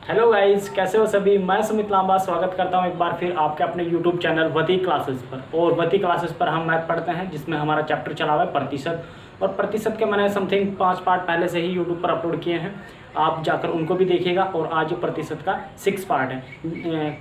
Hello guys, कैसे हो सभी। मैं सुमित लांबा स्वागत करता हूं एक बार फिर आपके अपने यूट्यूब चैनल वती क्लासेस पर। और वती क्लासेस पर हम मैथ पढ़ते हैं, जिसमें हमारा चैप्टर चला हुआ है प्रतिशत। और प्रतिशत के मैंने समथिंग 5 पार्ट पहले से ही यूट्यूब पर अपलोड किए हैं, आप जाकर उनको भी देखिएगा। और आज प्रतिशत का 6 पार्ट है,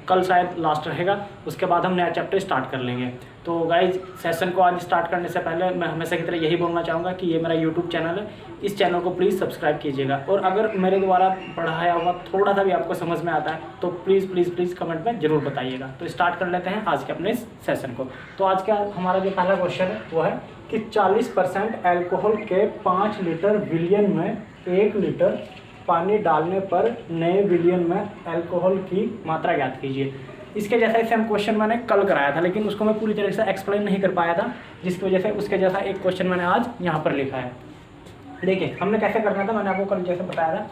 कल शायद लास्ट रहेगा, उसके बाद हम नया चैप्टर स्टार्ट कर लेंगे। तो गाइज, सेशन को आज स्टार्ट करने से पहले मैं हमेशा की तरह यही बोलना चाहूँगा कि ये मेरा यूट्यूब चैनल है, इस चैनल को प्लीज़ सब्सक्राइब कीजिएगा। और अगर मेरे द्वारा पढ़ाया हुआ थोड़ा सा भी आपको समझ में आता है तो प्लीज़ प्लीज़ प्लीज़ कमेंट में ज़रूर बताइएगा। तो स्टार्ट कर लेते हैं आज के अपने इस सेशन को। तो आज का हमारा जो पहला क्वेश्चन है वो है कि 40% एल्कोहल के 5 लीटर विलियन में 1 लीटर पानी डालने पर नए विलियन में एल्कोहल की मात्रा ज्ञात कीजिए। इसके जैसा ही सेम क्वेश्चन मैंने कल कराया था, लेकिन उसको मैं पूरी तरह से एक्सप्लेन नहीं कर पाया था, जिसकी वजह से उसके जैसा एक क्वेश्चन मैंने आज यहाँ पर लिखा है। देखिए हमने कैसे करना था, मैंने आपको कल जैसे बताया था,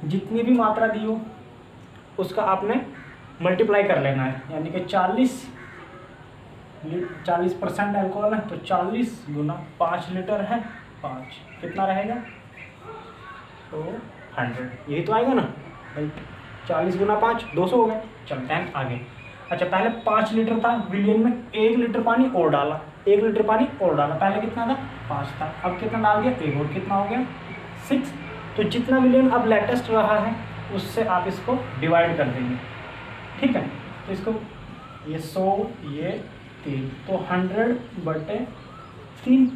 जितनी भी मात्रा दी हो उसका आपने मल्टीप्लाई कर लेना है। यानी कि 40% एल्कोहल है तो 40 गुना 5 लीटर है, 5 कितना रहेगा तो 100, यही तो आएगा ना भाई। 40 गुना 5 200 हो गए। चलते हैं आगे। अच्छा, पहले 5 लीटर था, विलियन में 1 लीटर पानी और डाला, 1 लीटर पानी और डाला। पहले कितना था 5 था, अब कितना डाल दिया 1 और, कितना हो गया 6। तो जितना विलियन अब लेटेस्ट रहा है उससे आप इसको डिवाइड कर देंगे, ठीक है। तो इसको ये 100 ये 3 तो 100/3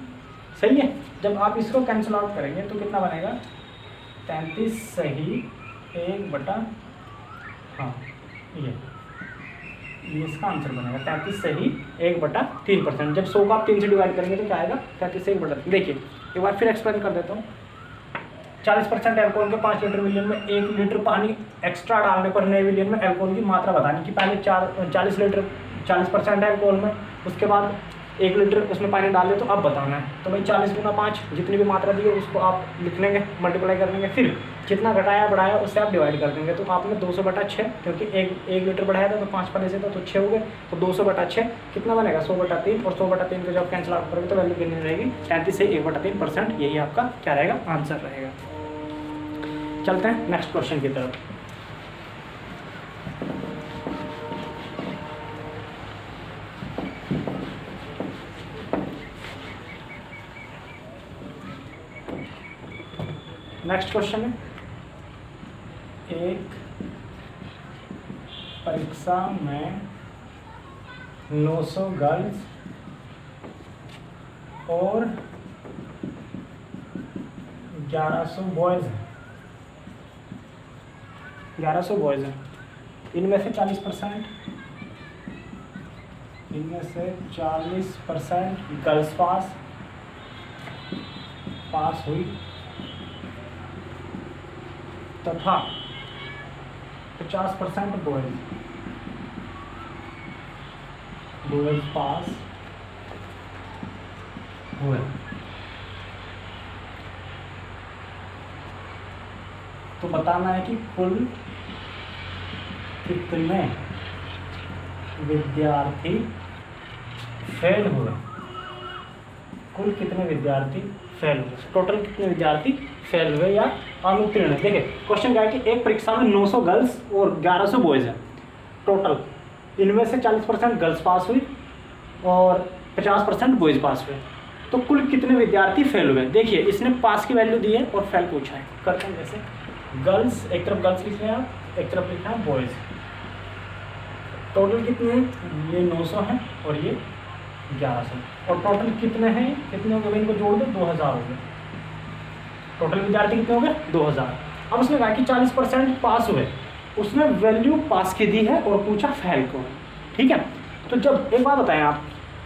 सही है। जब आप इसको कैंसिल आउट करेंगे तो कितना बनेगा 33 सही 1/, हाँ ये इसका आंसर बनेगा 33 सही 1/3%। जब 100 को आप 3 से डिवाइड करेंगे तो क्या आएगा 33 से 1/3। देखिए एक बार फिर एक्सप्लेन कर देता हूँ। 40% एल्कोहल के 5 लीटर विलियन में 1 लीटर पानी एक्स्ट्रा डालने पर नए विलियन में एल्कोहल की मात्रा बतानी। कि पहले 40% एल्कोहल में, उसके बाद 1 लीटर उसमें पानी डाल दे, तो अब बताना है। तो भाई 40 गुना 5 जितनी भी मात्रा दी है उसको आप लिख लेंगे, मल्टीप्लाई कर लेंगे, फिर जितना घटाया बढ़ाया उससे आप डिवाइड कर देंगे। तो आपने 200/6, क्योंकि 1 लीटर बढ़ाया था तो 5 पहले से था तो 6 हो गए, तो 200/6 कितना बनेगा 100/3। और 100/3 को जब कैंसिल आउट करोगे तो वैल्यू कितनी रहेगी 33 से 1/3%। यही आपका क्या रहेगा आंसर रहेगा। चलते हैं नेक्स्ट क्वेश्चन की तरफ। नेक्स्ट क्वेश्चन है, एक परीक्षा में 900 गर्ल्स और 1100 बॉयज़ हैं। 1100 बॉयज़ हैं, इनमें से 40% गर्ल्स पास हुई तथा 50% बॉयज पास हुए। तो बताना है कि कुल कितने विद्यार्थी फेल हुए। कुल कितने विद्यार्थी फेल हुए, टोटल कितने विद्यार्थी फेल हुए या अनुत्तीर्ण। देखिए क्वेश्चन क्या है कि एक परीक्षा में 900 गर्ल्स और 1100 बॉयज़ हैं टोटल। इनमें से 40% गर्ल्स पास हुई और 50% बॉयज़ पास हुए। तो कुल कितने विद्यार्थी फेल हुए। देखिए इसने पास की वैल्यू दी है और फेल पूछा है। करते हैं जैसे गर्ल्स, एक तरफ गर्ल्स लिख रहे हैं आप, एक तरफ लिखना है बॉयज़। टोटल कितने हैं, ये 900 हैं और ये 1100। और टोटल कितने हैं, कितने हो गए, इनको जोड़ दो 2000 हो गए। टोटल विद्यार्थी कितने हो गए 2000। अब उसने कहा कि 40% पास हुए, उसने वैल्यू पास की दी है और पूछा फेल को, ठीक है। तो जब एक बात बताएं आप,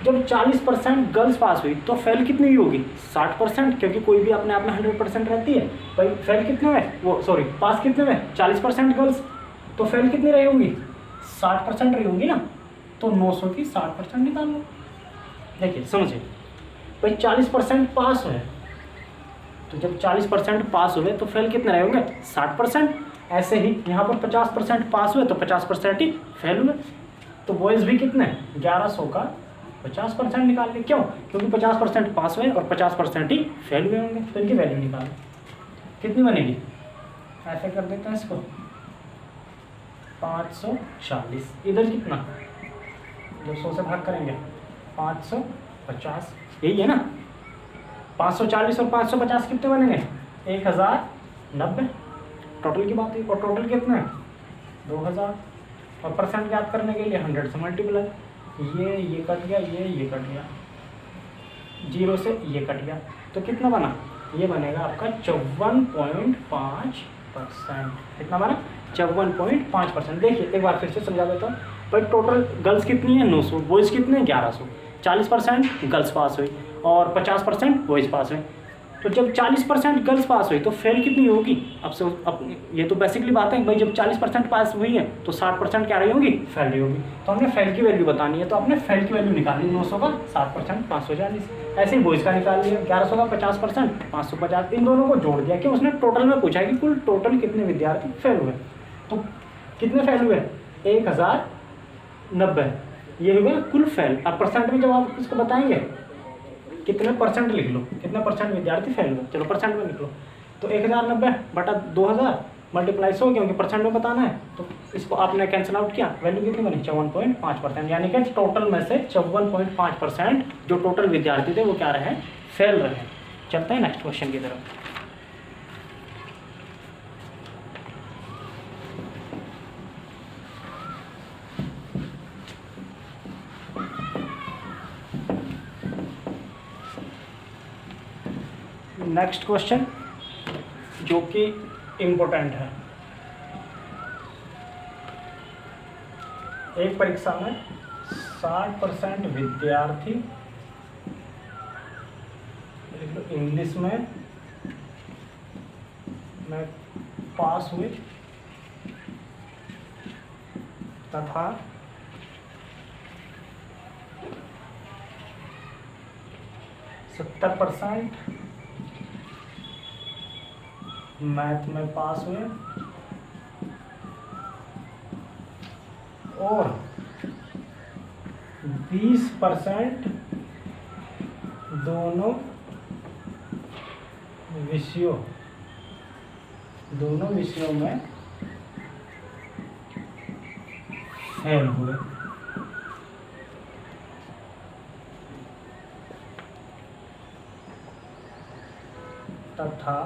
जब 40% गर्ल्स पास हुई तो फेल कितनी होगी 60%, क्योंकि कोई भी अपने आप में 100% रहती है। भाई फेल कितने में, वो सॉरी पास कितने में 40% गर्ल्स, तो फेल कितनी रही होंगी 60% रही होंगी ना। तो 900 की 60% निकाल लो। देखिए समझिए भाई 40% पास हुए, तो जब 40% पास हुए तो फेल कितने रहे होंगे 60%। ऐसे ही यहाँ पर 50% पास हुए तो 50% ही फेल हुए। तो बॉयज़ भी कितने 1100 का 50% निकाल के, क्यों, क्योंकि 50% पास हुए और 50% ही फेल हुए होंगे। तो इनकी वैल्यू निकालो, कितनी बनेगी, ऐसे कर देते हैं इसको 540, इधर कितना, जब 100 से भाग करेंगे 550, यही है ना। 540 और 550 कितने बनेंगे, 1090। टोटल की बात है, और टोटल कितना है 2000। और परसेंट याद करने के लिए 100 से मल्टीप्लाई, ये कट गया, ये कट गया, 0 से ये कट गया, तो कितना बना, ये बनेगा आपका 54.5%। कितना बना, 54.5%। देखिए एक बार फिर से समझा देता हूँ। पर टोटल गर्ल्स कितनी है 900, बॉयज़ कितने 1100। 40% गर्ल्स पास हुई और 50% बॉयज़ पास हुई। तो जब 40% गर्ल्स पास हुई तो फेल कितनी होगी, अब ये तो बेसिकली बात है भाई, जब 40% पास हुई है तो 60% क्या रही होगी, फेल रही होगी। तो हमने फेल की वैल्यू बतानी है, तो आपने फेल की वैल्यू निकाली 900 का 60%, 540। ऐसे ही बॉयज़ का निकाल लिया 1100 का 50%, 550। इन दोनों को जोड़ दिया कि उसने टोटल में पूछा है कि कुल टोटल कितने विद्यार्थी फेल हुए। तो कितने फेल हुए, 1090, ये हो गया कुल फेल। अब परसेंट में जब आप इसको बताएंगे कितने परसेंट लिख लो, कितने परसेंट विद्यार्थी फेल हुए, चलो परसेंट में लिख लो। तो 1090 बटा 2000 मल्टीप्लाई 100, क्योंकि परसेंट में बताना है, तो इसको आपने कैंसिल आउट किया, वैल्यू कितनी बनी 54.5%। यानी कि टोटल में से 54.5% जो टोटल विद्यार्थी थे वो क्या रहे, फेल रहे। चलते हैं नेक्स्ट क्वेश्चन की तरफ। नेक्स्ट क्वेश्चन जो कि इम्पोर्टेंट है, एक परीक्षा में 60% विद्यार्थी इंग्लिश में पास हुए तथा 70% मैथ में पास हुए और 20% दोनों विषयों में फेल हुए। तथा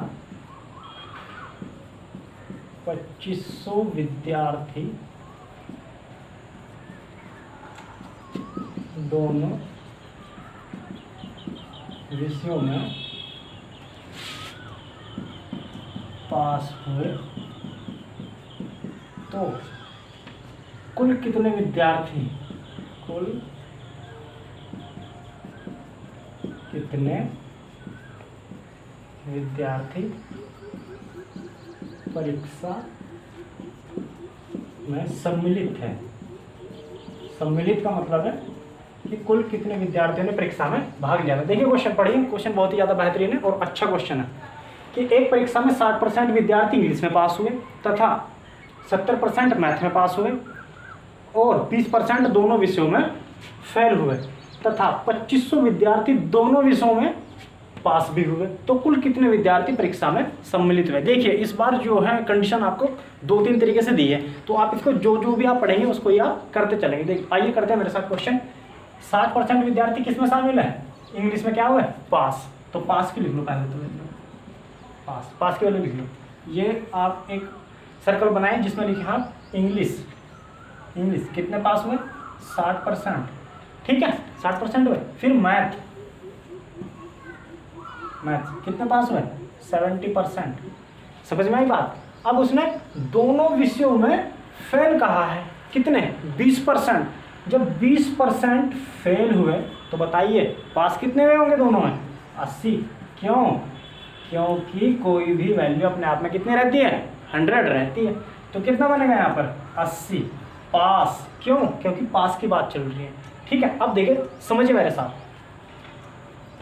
2500 विद्यार्थी दोनों विषयों में पास हुए, तो कुल कितने विद्यार्थी परीक्षा में सम्मिलित है। सम्मिलित का मतलब है कि कुल कितने विद्यार्थियों ने परीक्षा में भाग लिया था। देखिए क्वेश्चन पढ़िए, क्वेश्चन बहुत ही ज़्यादा बेहतरीन है और अच्छा क्वेश्चन है कि एक परीक्षा में 60% विद्यार्थी इंग्लिश में पास हुए तथा 70% मैथ में पास हुए और 20% दोनों विषयों में फेल हुए तथा 2500 विद्यार्थी दोनों विषयों में पास भी हुए, तो कुल कितने विद्यार्थी परीक्षा में सम्मिलित हुए। देखिए इस बार जो है कंडीशन आपको 2-3 तरीके से दी है, तो आप इसको जो भी आप पढ़ेंगे उसको ही आप करते चलेंगे। देखिए आइए करते हैं मेरे साथ क्वेश्चन। 60% विद्यार्थी किस में शामिल है, इंग्लिश में क्या हुआ है, पास। तो पास की लिख लो पहले, तो पास की वैल्यू लिख लो। ये आप एक सर्कल बनाए जिसमें लिखे आप इंग्लिश कितने पास हुए, 60%, ठीक है 60% हुए। फिर मैथ कितने पास हुए, 70%। समझ में आई बात। अब उसने दोनों विषयों में फेल कहा है, कितने 20%। जब 20% फेल हुए तो बताइए पास कितने हुए होंगे दोनों में, 80। क्यों, क्योंकि कोई भी वैल्यू अपने आप में कितनी रहती है, 100 रहती है। तो कितना बनेगा यहाँ पर 80 पास। क्यों, क्योंकि पास की बात चल रही है, ठीक है। अब देखिए समझिए मेरे साथ,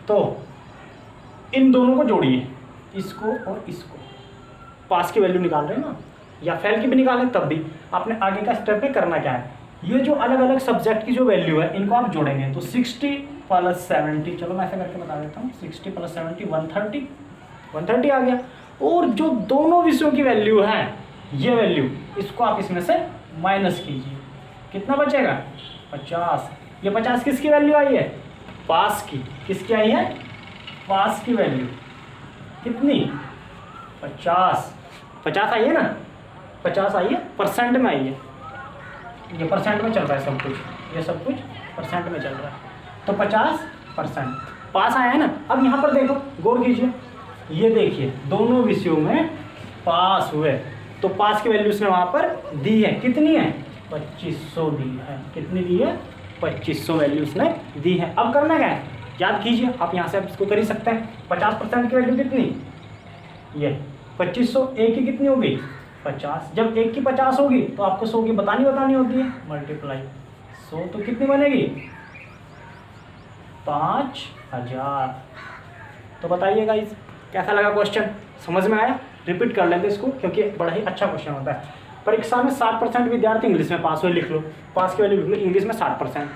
तो इन दोनों को जोड़िए, इसको और इसको, पास की वैल्यू निकाल रहे हैं ना, या फेल की भी निकालें तब भी आपने आगे का स्टेप में करना क्या है, ये जो अलग अलग सब्जेक्ट की जो वैल्यू है इनको आप जोड़ेंगे। तो 60 + 70, चलो मैं ऐसे करके बता देता हूँ, 60 + 70 130 आ गया। और जो दोनों विषयों की वैल्यू है ये वैल्यू, इसको आप इसमें से माइनस कीजिए, कितना बचेगा 50। ये 50 किसकी वैल्यू आई है, पास की। किसकी आई है, पास की वैल्यू कितनी 50 आई है ना, 50 आई है, परसेंट में आई है, ये परसेंट में चल रहा है सब कुछ, ये सब कुछ परसेंट में चल रहा है, तो 50% पास आया है ना। अब यहाँ पर देखो, गौर कीजिए, ये देखिए दोनों विषयों में पास हुए, तो पास की वैल्यू उसने वहाँ पर दी है, कितनी है 2500 दी है। कितनी दी है 2500 वैल्यू उसने दी है। अब करना क्या है, याद कीजिए, आप यहाँ से आप इसको कर ही सकते हैं। 50% की वैल्यू कितनी, ये 2500, एक की कितनी होगी 50। जब एक की 50 होगी तो आपको 100 की बतानी होती है, मल्टीप्लाई 100, तो कितनी बनेगी 5000। तो बताइएगा इस कैसा लगा क्वेश्चन, समझ में आया। रिपीट कर लेते इसको क्योंकि बड़ा ही अच्छा क्वेश्चन होता है। परीक्षा में 60% विद्यार्थी इंग्लिश में पास हुए, लिख लो, पास की वैल्यू लिख लो। इंग्लिश में 60%,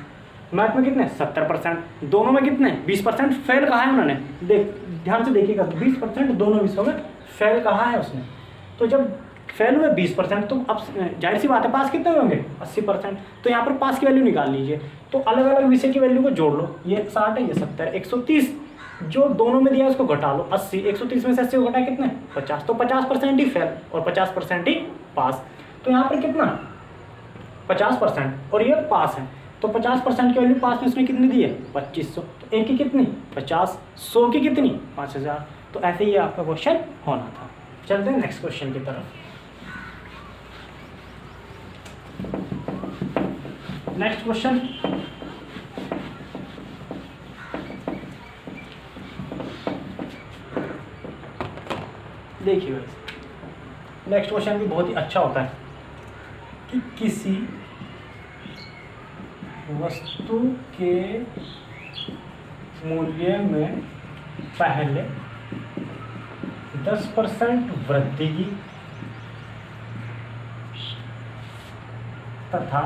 मैथ में कितने 70%, दोनों में कितने 20% फेल कहा है उन्होंने। ध्यान से देखिएगा, 20% दोनों विषयों में फेल कहा है उसने। तो जब फेल हुए 20%, तो अब जाहिर सी बात है पास कितने होंगे 80%। तो यहाँ पर पास की वैल्यू निकाल लीजिए, तो अलग अलग विषय की वैल्यू को जोड़ लो, ये 60 है, ये 70, 130, जो दोनों में दिया है उसको घटा लो, 80, 130 में से 80 को घटाए कितने 50, तो 50% ही फेल और 50% ही पास। तो यहाँ पर कितना 50% और ये पास है, तो 50% की वैल्यू पास में उसने कितनी दी है 2500, तो एक की कितनी 50, 100 की कितनी 5000। तो ऐसे ही आपका क्वेश्चन होना था। चलते हैं नेक्स्ट क्वेश्चन की तरफ। नेक्स्ट क्वेश्चन, देखिए नेक्स्ट क्वेश्चन भी बहुत ही अच्छा होता है कि किसी वस्तु के मूल्य में पहले 10% वृद्धि की तथा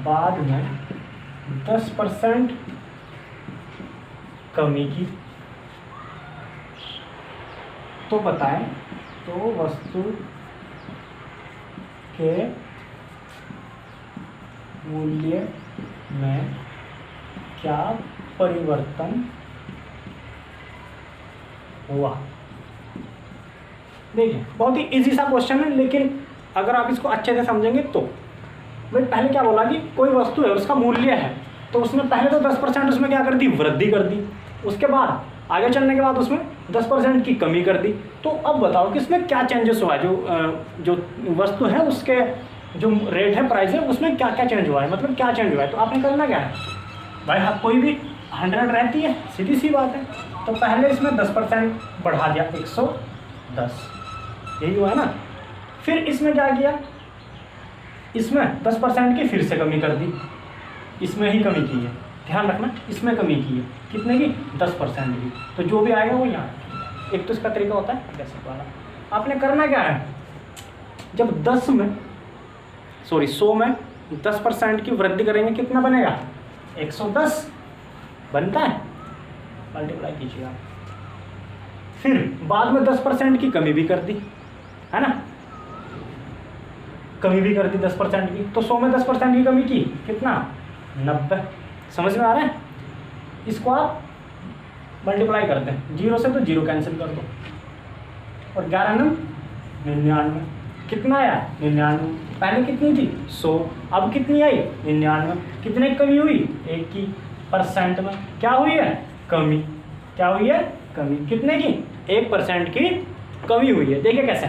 बाद में 10% कमी की, तो बताएं तो वस्तु के मूल्य में क्या परिवर्तन हुआ। देखिए बहुत ही इजी सा क्वेश्चन है, लेकिन अगर आप इसको अच्छे से समझेंगे तो भाई पहले क्या बोला कि कोई वस्तु है उसका मूल्य है, तो उसने पहले तो 10% उसमें क्या कर दी वृद्धि कर दी, उसके बाद आगे चलने के बाद उसमें 10% की कमी कर दी। तो अब बताओ कि इसमें क्या चेंजेस हुआ है, जो वस्तु है उसके जो रेट है प्राइस है उसमें क्या क्या चेंज हुआ है, मतलब क्या चेंज हुआ है। तो आपने करना क्या है भाई, हाँ कोई भी 100 रहती है, सीधी सी बात है, तो पहले इसमें 10% बढ़ा दिया 110, यही हुआ है ना। फिर इसमें क्या किया, इसमें 10% की फिर से कमी कर दी, इसमें ही कमी की है, ध्यान रखना इसमें कमी की है, कितने की 10% की। तो जो भी आएगा वो यहाँ, एक तो इसका तरीका होता है बेसिक वाला। आपने करना क्या है, जब 100 में 10% की वृद्धि करेंगे कितना बनेगा 110 बनता है, मल्टीप्लाई कीजिए आप। फिर बाद में 10% की कमी भी कर दी है ना, कमी भी कर दी 10% की, तो 100 में 10% की कमी की कितना 90। समझ में आ रहा है, इसको आप मल्टीप्लाई करते हैं, 0 से तो 0 कैंसिल कर दो, और 11 9 99, कितना आया 99। पहले कितनी थी 100, अब कितनी आई 99, कितने की कमी हुई 1 की, परसेंट में क्या हुई है कमी, क्या हुई है कमी, कितने की 1% की कमी हुई है। देखिए कैसे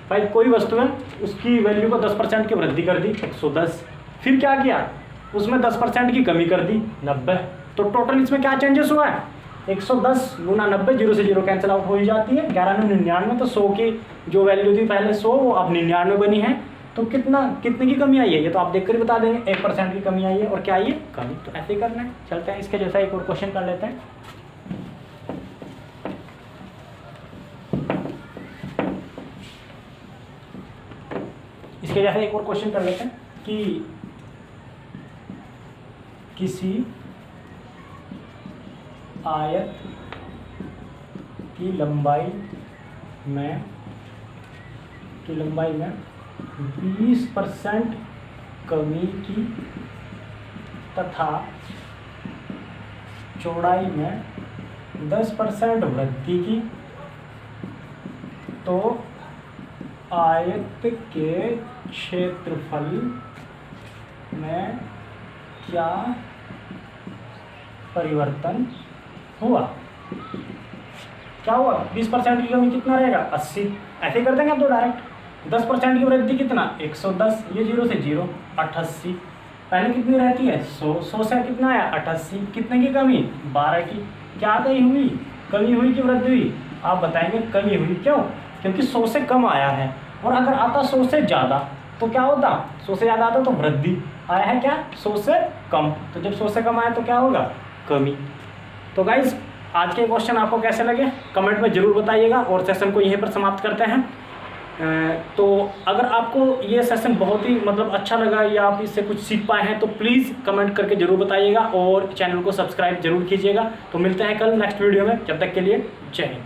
भाई, कोई वस्तु है उसकी वैल्यू को 10% की वृद्धि कर दी 110, फिर क्या किया उसमें 10% की कमी कर दी 90, तो टोटल इसमें क्या चेंजेस हुआ है 110 गुना 90, 0 से 0 कैंसिल आउट हो ही जाती है, 11 9 99, तो 100 की जो वैल्यू थी पहले 100 वो अब 99 बनी है, तो कितने की कमी आई है ये तो आप देखकर ही बता देंगे, 1% की कमी आई है, और क्या आई है कमी। तो ऐसे ही करना है। चलते हैं इसके जैसा एक और क्वेश्चन कर लेते हैं। इसके जैसा एक और क्वेश्चन कर लेते हैं कि किसी आयत की लंबाई में की लंबाई में 20% कमी की तथा चौड़ाई में 10% वृद्धि की, तो आयत के क्षेत्रफल में क्या परिवर्तन हुआ? क्या हुआ? 20% की कमी कितना रहेगा? 80। ऐसे ही कर देंगे आप तो डायरेक्ट। 10% की वृद्धि कितना? 110। ये 0 से 0 88। पहले कितनी रहती है? 100। 100 से कितना आया? 88। कितने की कमी? 12 की। क्या कमी हुई? कमी हुई कि वृद्धि हुई? आप बताएंगे कमी हुई। क्यों? क्योंकि 100 से कम आया है, और अगर आता 100 से ज़्यादा तो क्या होता? 100 से ज़्यादा आता तो वृद्धि। आया है क्या? 100 से कम। तो जब 100 से कम आया तो क्या होगा? कमी। तो गाइज आज के क्वेश्चन आपको कैसे लगे कमेंट में ज़रूर बताइएगा, और सेशन को यहीं पर समाप्त करते हैं। तो अगर आपको ये सेशन बहुत ही मतलब अच्छा लगा या आप इससे कुछ सीख पाए हैं तो प्लीज़ कमेंट करके ज़रूर बताइएगा, और चैनल को सब्सक्राइब जरूर कीजिएगा। तो मिलते हैं कल नेक्स्ट वीडियो में, जब तक के लिए जय हिंद।